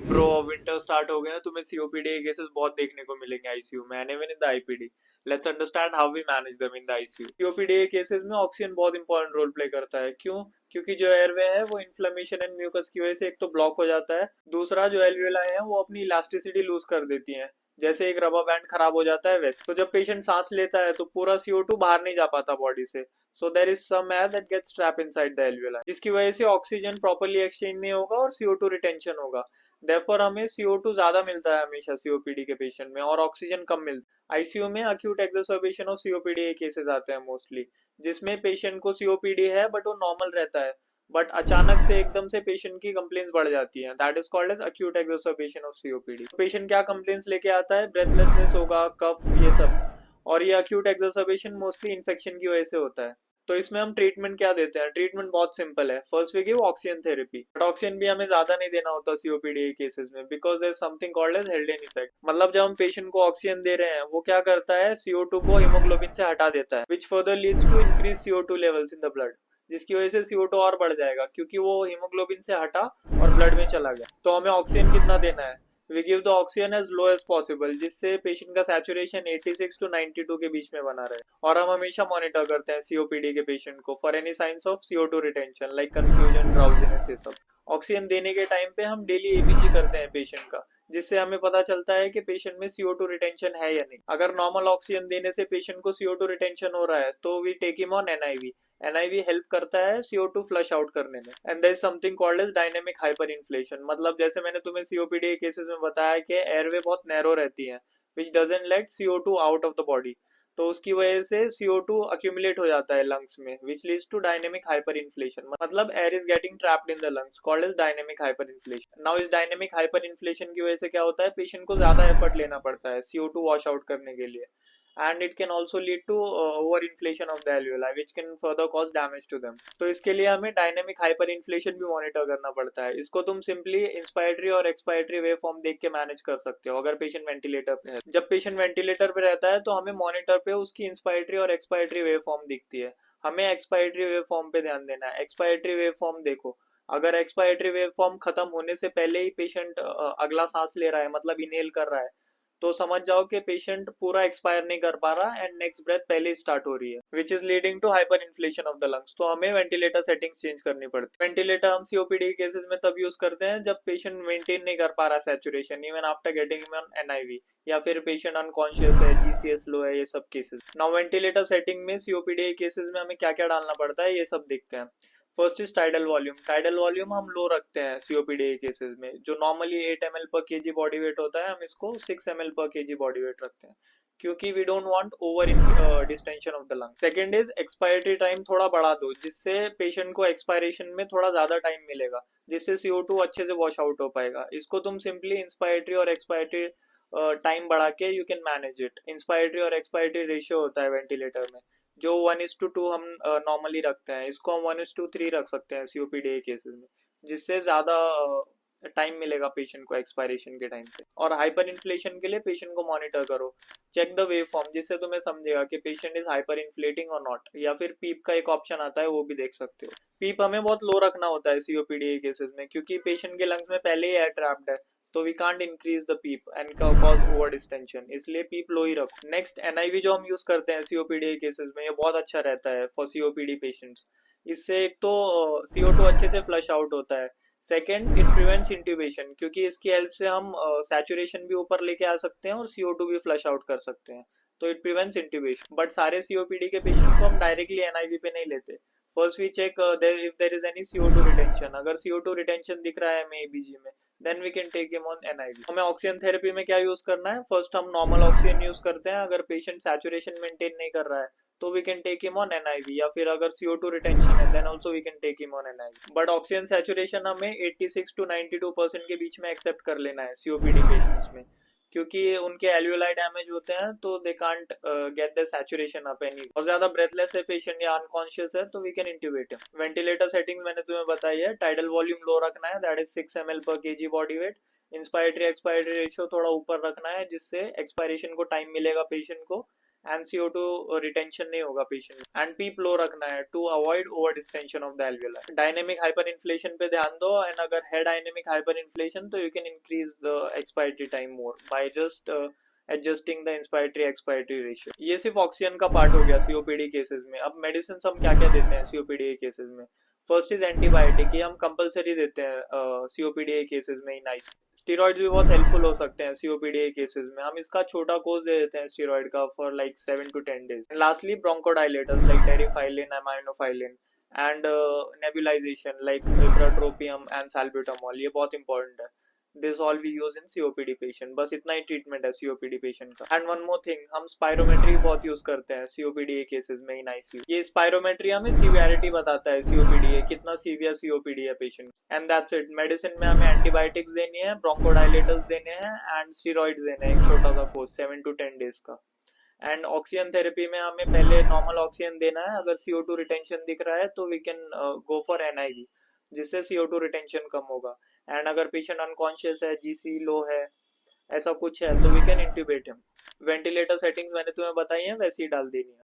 Bro winter start हो गया है, तुम्हें सीओपीडी के केसेस बहुत देखने को मिलेंगे आईसीयू में and even in the IPD. Let's understand how we manage them in the ICU. COPD के केसेस में ऑक्सीजन बहुत इंपॉर्टेंट रोल प्ले करता है। क्यों? क्योंकि जो एयरवे है वो इन्फ्लेमेशन एंड म्यूकस की वजह से एक तो ब्लॉक हो जाता है, दूसरा जो एल्वियोलाई है वो अपनी इलास्टिसिटी लूज कर देती है। जैसे एक रबर बैंड खराब हो जाता है वैसे। तो जब पेशेंट सांस लेता है तो पूरा CO2 बाहर नहीं जा पाता बॉडी से। So there is some air that gets trap inside the alveoli, जिसकी वजह से ऑक्सीजन प्रॉपर्ली एक्सचेंज नहीं होगा और CO2 रिटेंशन होगा। देयरफॉर हमें CO2 ज्यादा मिलता है हमेशा सीओपीडी के पेशेंट में और ऑक्सीजन कम मिलता है। आईसीयू में अक्यूट एक्सरसर्बेशन ऑफ सीओपीडी के केसेस आते हैं मोस्टली, जिसमें पेशेंट को सीओपीडी है बट वो नॉर्मल रहता है, बट अचानक से एकदम से पेशेंट की कंप्लेंट्स बढ़ जाती हैं। That is called as acute exacerbation of COPD. Patient क्या कंप्लेंट्स लेके आता है? ब्रेथलेसनेस होगा, कफ, ये सब। और ये अक्यूट एक्सरसर्बेशन मोस्टली इन्फेक्शन की वजह से होता है। तो इसमें हम ट्रीटमेंट क्या देते हैं? ट्रीटमेंट बहुत सिंपल है। First we give oxygen therapy, but oxygen भी हमें ज्यादा नहीं देना होता सीओपीडी केसेस में, because there is something called as Haldane effect. मतलब जब हम पेशेंट को ऑक्सीजन दे रहे हैं वो क्या करता है, CO2 को हीमोग्लोबिन से हटा देता है, which further leads to increase CO2 levels in the blood, जिसकी वजह से CO2 और बढ़ जाएगा क्योंकि वो हीमोग्लोबिन से हटा और ब्लड में चला गया। तो हमें ऑक्सीजन कितना देना है? We give the oxygen as low as possible, जिससे पेशेंट का सैचुरेशन 86 टू 92 के बीच में बना रहे। और हम हमेशा मॉनिटर करते हैं सीओपीडी के पेशेंट को for any science of CO2 retention like confusion, drowsiness, ये सब। ऑक्सीजन देने के टाइम पे हम डेली एबीजी करते हैं पेशेंट का, जिससे हमें पता चलता है कि पेशेंट में CO2 रिटेंशन है या नहीं। अगर नॉर्मल ऑक्सीजन देने से पेशेंट को CO2 रिटेंशन हो रहा है तो we take him on NIV. NIV help करता है CO2 फ्लश आउट करने में। And there is something called as dynamic hyper inflation. मतलब जैसे मैंने तुम्हें सीओपीडी केसेस में बताया कि एयरवे बहुत नैरो रहती है, which doesn't let CO2 out of the body. तो उसकी वजह से CO2 अक्यूमुलेट हो जाता है लंग्स में, which leads to dynamic hyper inflation. मतलब air is getting trapped in the lungs, called as dynamic hyper inflation. Now इस डायनेमिक हाइपर इन्फ्लेशन की वजह से क्या होता है, पेशेंट को ज्यादा एफर्ट लेना पड़ता है CO2 वॉश आउट करने के लिए। and it can also lead to overinflation of the alveoli which can further cause damage to them। तो इसके लिए हमें डायनेमिक हाइपर इन्फ्लेशन भी मॉनिटर करना पड़ता है। इसको तुम सिंपली इंस्पायरेटरी और एक्सपायरेटरी वेव फॉर्म देख के मैनेज कर सकते हो अगर पेशेंट वेंटिलेटर पे है। जब पेशेंट वेंटिलेटर पे रहता है तो हमें मॉनिटर पे उसकी इंस्पायरेटरी और एक्सपायरेटरी वेव फॉर्म दिखती है। हमें एक्सपायरेटरी वेव फॉर्म पे ध्यान देना है। एक्सपायरेटरी वेव फॉर्म देखो, अगर एक्सपायरेटरी वेव फॉर्म खत्म होने से पहले ही पेशेंट अगला सांस ले रहा है, मतलब इनहेल कर रहा है, तो समझ जाओ कि पेशेंट पूरा एक्सपायर नहीं कर पा रहा एंड नेक्स्ट ब्रेथ पहले ही स्टार्ट हो रही है, which is leading to hyper inflation of the lungs. तो हमें वेंटिलेटर सेटिंग्स चेंज करनी पड़ती है। वेंटिलेटर हम सीओपीडी केसेस में तब यूज करते हैं जब पेशेंट मेंटेन नहीं कर पा रहा saturation even after getting on NIV, या फिर पेशेंट अनकॉन्शियस है, जीसीएस लो है, ये सब केसेस। नाउ वेंटिलेटर सेटिंग में सीओपीडी केसेस में हमें क्या क्या डालना पड़ता है ये सब देखते हैं। First is tidal volume. Tidal volume हम लो रखते हैं सीओपीडी केसेस में। जो normally 8 ml per KG body wait होता है हम इसको 6 ml per KG body wait रखते हैं, क्योंकि we don't want over distension of the lung. Second is expiratory time थोड़ा बढ़ा दो, जिससे पेशेंट को एक्सपायरेशन में थोड़ा ज्यादा टाइम मिलेगा, जिससे CO2 अच्छे से वॉश आउट हो पाएगा। इसको तुम सिंपली इंस्पायरेटरी और एक्सपायरेटरी टाइम बढ़ा के you can manage it. Inspiratory और एक्सपायरेटरी रेशियो होता है वेंटिलेटर में, जो 1:2 हम नॉर्मली रखते हैं, इसको हम 1:3 रख सकते हैं सीओपीडी केसेस में, जिससे ज्यादा टाइम मिलेगा पेशेंट को एक्सपायरेशन के टाइम पे। और हाइपर इन्फ्लेशन के लिए पेशेंट को मॉनिटर करो, चेक द वेव फॉर्म, जिससे तुम्हें समझेगा कि पेशेंट इज हाइपर इन्फ्लेटिंग और नॉट। या फिर पीप का एक ऑप्शन आता है वो भी देख सकते हो। पीप हमें बहुत लो रखना होता है सीओपीडी केसेस में, क्योंकि पेशेंट के लंग्स में पहले ही एयर ट्रैप्ड है, तो we can't increase the PEEP and cause over distension, इसलिए पीप लो ही रखो। नेक्स्ट एनआईवी जो हम यूज करते हैं सीओपीडी केसेस में, ये बहुत अच्छा रहता है फॉर सीओपीडी पेशेंट्स। इससे एक तो CO2 अच्छे से फ्लश आउट होता है, सेकेंड इट प्रिवेंट्स इंट्यूबेशन, क्योंकि इसकी हेल्प से हम सैचुरेशन भी ऊपर लेके आ सकते हैं और CO2 भी फ्लश आउट कर सकते हैं। तो इट प्रिवेंट्स इंट्यूबेशन। बट सारे सीओपीडी के पेशेंट को हम डायरेक्टली एनआईवी पे नहीं लेते। First we check if there is any CO2 retention. अगर CO2 रिटेंशन दिख रहा है हमें एबीजी में, then we can take him on NIV. हमें ऑक्सीजन थेरेपी में क्या यूज करना है? फर्स्ट हम नॉर्मल ऑक्सीजन यूज करते हैं। अगर पेशेंट सैचुरेशन मेंटेन नहीं कर रहा है तो we can take him on NIV, या फिर अगर CO2 रिटेंशन है then also we can take him on NIV. But oxygen saturation हमें 86 टू 92% के बीच में एक्सेप्ट कर लेना है सीओपीडी पेशेंट्स में, क्योंकि उनके एल्वियोलाई डैमेज होते हैं तो they can't get the saturation up any. और ज्यादा ब्रेथलेस है पेशेंट या अनकॉन्शियस है तो we can intubate him. Ventilator setting मैंने तुम्हें बताई है। टाइडल वॉल्यूम लो रखना है, that is 6 ml per KG body weight. Inspiratory expiratory ratio थोड़ा ऊपर रखना है, जिससे एक्सपायरेशन को टाइम मिलेगा पेशेंट को एंड CO2 रिटेंशन नहीं होगा पेशेंट, एंड पीप लो रखना है to avoid over distension of the alveoli. Dynamic hyper inflation पे ध्यान दो, एंड अगर है डायनेमिक हाइपर इन्फ्लेशन तो you can increase the expiry time more by just adjusting the inspiry expiry ratio. ये सिर्फ ऑक्सीजन का पार्ट हो गया सीओपीडी केसेस में। अब मेडिसिन हम क्या क्या देते हैं सीओपीडी केसेस में? फर्स्ट इज एंटीबायोटिक, ये हम कंपलसरी देते हैं सीओपीडी केसेस में इन आईसीयू। स्टेरॉइड भी बहुत हेल्पफुल हो सकते हैं सीओपीडी केसेस में, हम इसका छोटा कोर्स दे देते हैं स्टेरॉइड का for like 7 to 10 days। Lastly bronchodilators like deriphyllin, aminophylline, and nebulisation like ipratropium and salbutamol, ये बहुत इंपॉर्टेंट है। This all we use in COPD patient. बस इतना ही ट्रीटमेंट है सीओपीडी पेशेंट का। एंड वन मोर थिंग, हम स्पायरोमेट्री बहुत यूज करते हैं सीओपीडी केसेस में इन आईसीयू। ये स्पायरोमेट्री हमें सीवियरिटी बताता है सीओपीडी कितना सीवियर सीओपीडी है patient, and that's it. Medicine में हमें एंटीबायोटिक्स देनी है, ब्रोंकोडाइलेटर्स देने हैं, एंड स्टेरॉइड्स देने हैं, एक छोटा सा कोर्स 7 to 10 days का। एंड ऑक्सीजन थेरेपी में हमें पहले नॉर्मल ऑक्सीजन देना है, अगर CO2 रिटेंशन दिख रहा है तो we can go for NIV, जिससे CO2 रिटेंशन कम होगा। एंड अगर पेशेंट अनकॉन्शियस है, GC लो है, ऐसा कुछ है, तो we can intubate him. Ventilator settings मैंने तुम्हें बताई है, वैसे ही डाल देनी है।